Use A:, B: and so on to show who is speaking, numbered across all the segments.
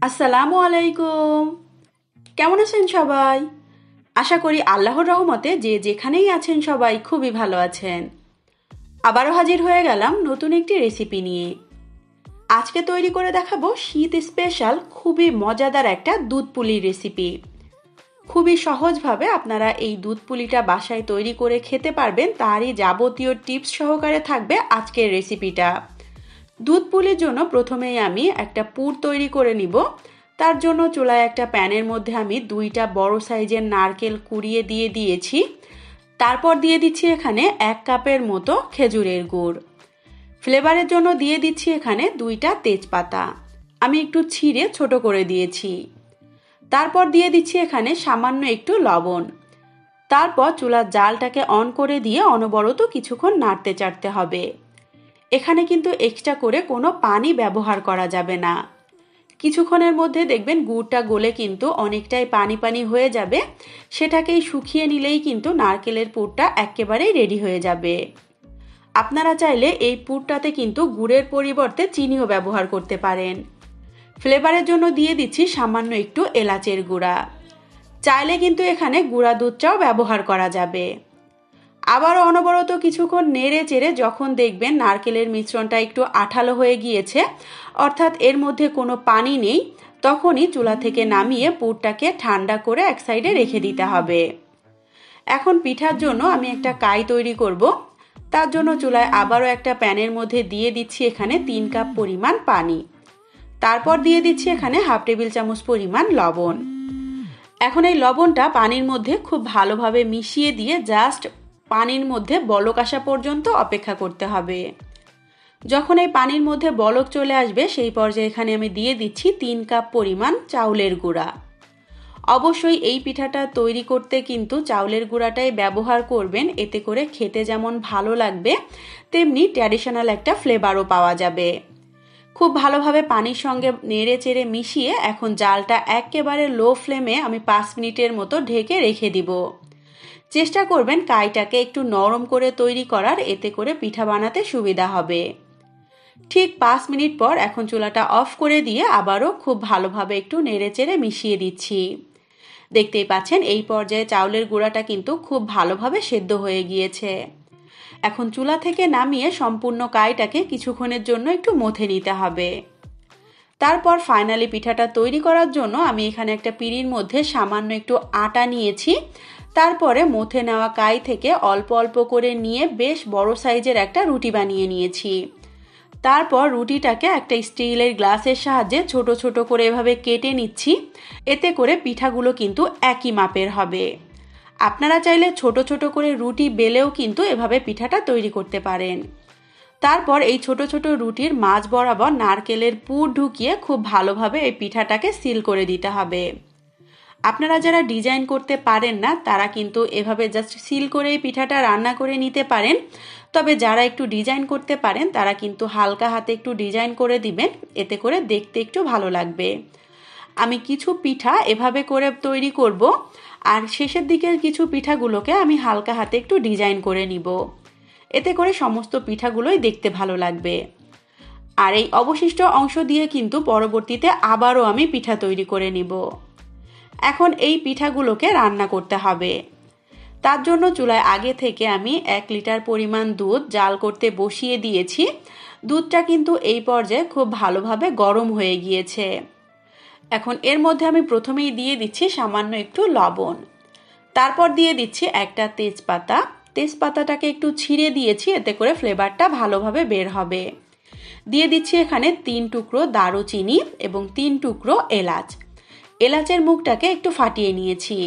A: আসসালামু আলাইকুম। কেমন আছেন সবাই? আশা করি আল্লাহর রহমতে যে যেখানেই আছেন সবাই খুবই ভালো আছেন। আবারও হাজির হয়ে গেলাম নতুন একটি রেসিপি নিয়ে। আজকে তৈরি করে দেখাবো শীত স্পেশাল খুবই মজাদার একটা দুধ পুলির রেসিপি। খুবই সহজভাবে আপনারা এই দুধ পুলিটা বাসায় তৈরি করে খেতে পারবেন, তারই যাবতীয় টিপস সহকারে থাকবে আজকের রেসিপিটা। দুধ পুলির জন্য প্রথমেই আমি একটা পুর তৈরি করে নিব। তার জন্য চুলায় একটা প্যানের মধ্যে আমি 2টা বড় সাইজের নারকেল কুড়িয়ে দিয়ে দিয়েছি। তারপর দিয়ে দিচ্ছি এখানে 1 কাপের মতো খেজুরের গুড়। ফ্লেভারের জন্য দিয়ে দিচ্ছি এখানে 2টা তেজপাতা, আমি একটু ছিঁড়ে ছোট করে দিয়েছি। তারপর দিয়ে দিচ্ছি এখানে সামান্য একটু লবণ। তারপর চুলার জালটাকে অন করে দিয়ে অনবরত কিছুক্ষণ নাড়তে চাড়তে হবে। এখানে কিন্তু এক্সট্রা করে কোনো পানি ব্যবহার করা যাবে না। কিছুক্ষণের মধ্যে দেখবেন গুড়টা গলে কিন্তু অনেকটাই পানি পানি হয়ে যাবে। সেটাকেই শুকিয়ে নিলেই কিন্তু নারকেলের পুরটা একেবারেই রেডি হয়ে যাবে। আপনারা চাইলে এই পুরটাতে কিন্তু গুড়ের পরিবর্তে চিনিও ব্যবহার করতে পারেন। ফ্লেভারের জন্য দিয়ে দিচ্ছি সামান্য একটু এলাচের গুঁড়া। চাইলে কিন্তু এখানে গুঁড়া দুধটাও ব্যবহার করা যাবে। আবার অনবরত কিছুক্ষণ নেড়ে চেড়ে যখন দেখবেন নারকেলের মিশ্রণটা একটু আঠালো হয়ে গিয়েছে, অর্থাৎ এর মধ্যে কোনো পানি নেই, তখনই চুলা থেকে নামিয়ে পুরটাকে ঠান্ডা করে এক সাইডে রেখে দিতে হবে। এখন পিঠার জন্য আমি একটা কাই তৈরি করব। তার জন্য চুলায় আবারও একটা প্যানের মধ্যে দিয়ে দিচ্ছি এখানে 3 কাপ পরিমাণ পানি। তারপর দিয়ে দিচ্ছি এখানে হাফ টেবিল চামচ পরিমাণ লবণ। এখন এই লবণটা পানির মধ্যে খুব ভালোভাবে মিশিয়ে দিয়ে জাস্ট পানির মধ্যে বলক আসা পর্যন্ত অপেক্ষা করতে হবে। যখন এই পানির মধ্যে বলক চলে আসবে সেই পর্যায়ে এখানে আমি দিয়ে দিচ্ছি 3 কাপ পরিমাণ চাউলের গুঁড়া। অবশ্যই এই পিঠাটা তৈরি করতে কিন্তু চাউলের গুঁড়াটাই ব্যবহার করবেন, এতে করে খেতে যেমন ভালো লাগবে তেমনি ট্র্যাডিশনাল একটা ফ্লেভারও পাওয়া যাবে। খুব ভালোভাবে পানির সঙ্গে নেড়ে চেড়ে মিশিয়ে এখন জালটা একেবারে লো ফ্লেমে আমি 5 মিনিটের মতো ঢেকে রেখে দিব। চেষ্টা করবেন কাইটাকে একটু নরম করে তৈরি করার, এতে করে পিঠা বানাতে সুবিধা হবে। ঠিক 5 মিনিট পর এখন চুলাটা অফ করে দিয়ে আবারও খুব ভালোভাবে একটু নেড়েচেড়ে মিশিয়ে দিচ্ছি। দেখতেই পাচ্ছেন এই পর্যায়ে চাউলের গুঁড়াটা কিন্তু খুব ভালোভাবে সেদ্ধ হয়ে গিয়েছে। এখন চুলা থেকে নামিয়ে সম্পূর্ণ কাইটাকে কিছুক্ষণের জন্য একটু মথে নিতে হবে। তারপর ফাইনালি পিঠাটা তৈরি করার জন্য আমি এখানে একটা পিঁড়ির মধ্যে সামান্য একটু আটা নিয়েছি। তারপরে মথে নেওয়া কাই থেকে অল্প অল্প করে নিয়ে বেশ বড় সাইজের একটা রুটি বানিয়ে নিয়েছি। তারপর রুটিটাকে একটা স্টিলের গ্লাসের সাহায্যে ছোট ছোট করে এভাবে কেটে নিচ্ছি। এতে করে পিঠাগুলো কিন্তু একই মাপের হবে। আপনারা চাইলে ছোট ছোট করে রুটি বেলেও কিন্তু এভাবে পিঠাটা তৈরি করতে পারেন। তারপর এই ছোট ছোট রুটির মাঝ বরাবর নারকেলের পুর ঢুকিয়ে খুব ভালোভাবে এই পিঠাটাকে সিল করে দিতে হবে। আপনারা যারা ডিজাইন করতে পারেন না তারা কিন্তু এভাবে জাস্ট সিল করে এই পিঠাটা রান্না করে নিতে পারেন। তবে যারা একটু ডিজাইন করতে পারেন তারা কিন্তু হালকা হাতে একটু ডিজাইন করে দিবেন, এতে করে দেখতে একটু ভালো লাগবে। আমি কিছু পিঠা এভাবে করে তৈরি করব, আর শেষের দিকের কিছু পিঠাগুলোকে আমি হালকা হাতে একটু ডিজাইন করে নিব। এতে করে সমস্ত পিঠাগুলোই দেখতে ভালো লাগবে। আর এই অবশিষ্ট অংশ দিয়ে কিন্তু পরবর্তীতে আবারও আমি পিঠা তৈরি করে নিব। এখন এই পিঠাগুলোকে রান্না করতে হবে। তার জন্য চুলায় আগে থেকে আমি 1 লিটার পরিমাণ দুধ জাল করতে বসিয়ে দিয়েছি। দুধটা কিন্তু এই পর্যায়ে খুব ভালোভাবে গরম হয়ে গিয়েছে। এখন এর মধ্যে আমি প্রথমেই দিয়ে দিচ্ছি সামান্য একটু লবণ। তারপর দিয়ে দিচ্ছি একটা তেজপাতা। তেজপাতাটাকে একটু ছিঁড়ে দিয়েছি, এতে করে ফ্লেভারটা ভালোভাবে বের হবে। দিয়ে দিচ্ছি এখানে 3 টুকরো দারুচিনি এবং 3 টুকরো এলাচ। এলাচের মুখটাকে একটু ফাটিয়ে নিয়েছি।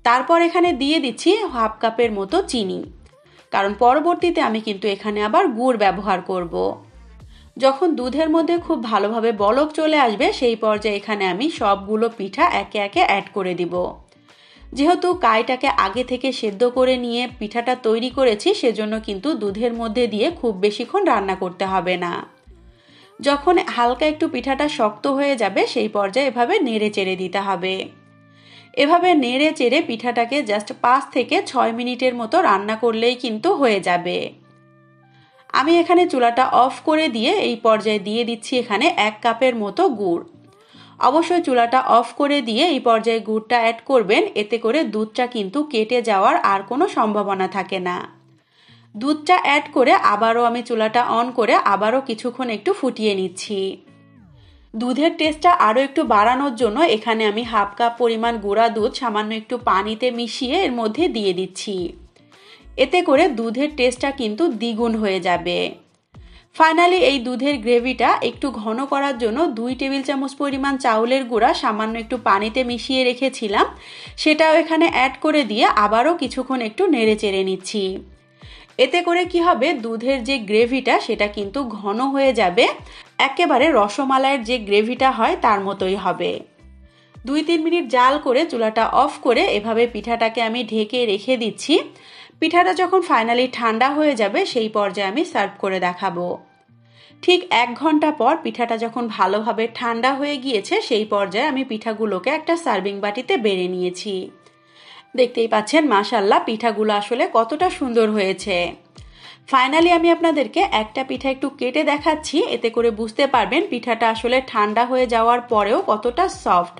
A: তারপর এখানে দিয়ে দিচ্ছি হাফ কাপের মতো চিনি, কারণ পরবর্তীতে আমি কিন্তু এখানে আবার গুড় ব্যবহার করব। যখন দুধের মধ্যে খুব ভালোভাবে বলক চলে আসবে সেই পর্যায়ে এখানে আমি সবগুলো পিঠা একে একে অ্যাড করে দিব। যেহেতু কাইটাকে আগে থেকে সেদ্ধ করে নিয়ে পিঠাটা তৈরি করেছি, সেজন্য কিন্তু দুধের মধ্যে দিয়ে খুব বেশিক্ষণ রান্না করতে হবে না। যখন হালকা একটু পিঠাটা শক্ত হয়ে যাবে সেই পর্যায়ে এভাবে নেড়ে চেড়ে দিতে হবে। এভাবে নেড়ে চেড়ে পিঠাটাকে জাস্ট 5 থেকে 6 মিনিটের মতো রান্না করলেই কিন্তু হয়ে যাবে। আমি এখানে চুলাটা অফ করে দিয়ে এই পর্যায়ে দিয়ে দিচ্ছি এখানে 1 কাপের মতো গুড়। অবশ্যই চুলাটা অফ করে দিয়ে এই পর্যায়ে গুড়টা অ্যাড করবেন, এতে করে দুধটা কিন্তু কেটে যাওয়ার আর কোনো সম্ভাবনা থাকে না। দুধটা অ্যাড করে আবারও আমি চুলাটা অন করে আবারও কিছুক্ষণ একটু ফুটিয়ে নিচ্ছি। দুধের টেস্টটা আরও একটু বাড়ানোর জন্য এখানে আমি হাফ কাপ পরিমাণ গুঁড়া দুধ সামান্য একটু পানিতে মিশিয়ে এর মধ্যে দিয়ে দিচ্ছি। এতে করে দুধের টেস্টটা কিন্তু দ্বিগুণ হয়ে যাবে। ফাইনালি এই দুধের গ্রেভিটা একটু ঘন করার জন্য 2 টেবিল চামচ পরিমাণ চাউলের গুঁড়া সামান্য একটু পানিতে মিশিয়ে রেখেছিলাম, সেটাও এখানে অ্যাড করে দিয়ে আবারও কিছুক্ষণ একটু নেড়ে চেড়ে নিচ্ছি। এতে করে কি হবে, দুধের যে গ্রেভিটা সেটা কিন্তু ঘন হয়ে যাবে, একেবারে রসমালাইয়ের যে গ্রেভিটা হয় তার মতোই হবে। 2-3 মিনিট জাল করে চুলাটা অফ করে এভাবে পিঠাটাকে আমি ঢেকে রেখে দিচ্ছি। পিঠাটা যখন ফাইনালি ঠান্ডা হয়ে যাবে সেই পর্যায়ে আমি সার্ভ করে দেখাবো। ঠিক 1 ঘন্টা পর পিঠাটা যখন ভালোভাবে ঠান্ডা হয়ে গিয়েছে সেই পর্যায়ে আমি পিঠাগুলোকে একটা সার্ভিং বাটিতে বেড়ে নিয়েছি। দেখতেই পাচ্ছেন মাশাআল্লাহ পিঠাগুলো আসলে কতটা সুন্দর হয়েছে। ফাইনালি আমি আপনাদেরকে একটা পিঠা একটু কেটে দেখাচ্ছি, এতে করে বুঝতে পারবেন পিঠাটা আসলে ঠান্ডা হয়ে যাওয়ার পরেও কতটা সফট।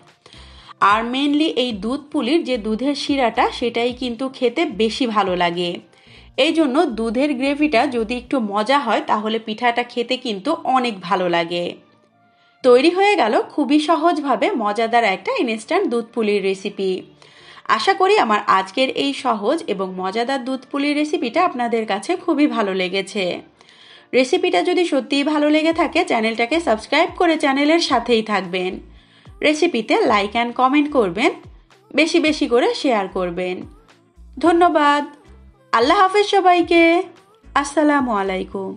A: আর মেনলি এই দুধ পুলির যে দুধের শিরাটা সেটাই কিন্তু খেতে বেশি ভালো লাগে। এই জন্য দুধের গ্রেভিটা যদি একটু মজা হয় তাহলে পিঠাটা খেতে কিন্তু অনেক ভালো লাগে। তৈরি হয়ে গেল খুবই সহজভাবে মজাদার একটা ইনস্ট্যান্ট দুধ পুলির রেসিপি। আশা করি আমার আজকের এই সহজ এবং মজাদার দুধ পুলির রেসিপিটা আপনাদের কাছে খুবই ভালো লেগেছে। রেসিপিটা যদি সত্যিই ভালো লেগে থাকে চ্যানেলটাকে সাবস্ক্রাইব করে চ্যানেলের সাথেই থাকবেন। রেসিপিতে লাইক অ্যান্ড কমেন্ট করবেন, বেশি বেশি করে শেয়ার করবেন। ধন্যবাদ। আল্লাহ হাফেজ সবাইকে। আসসালামু আলাইকুম।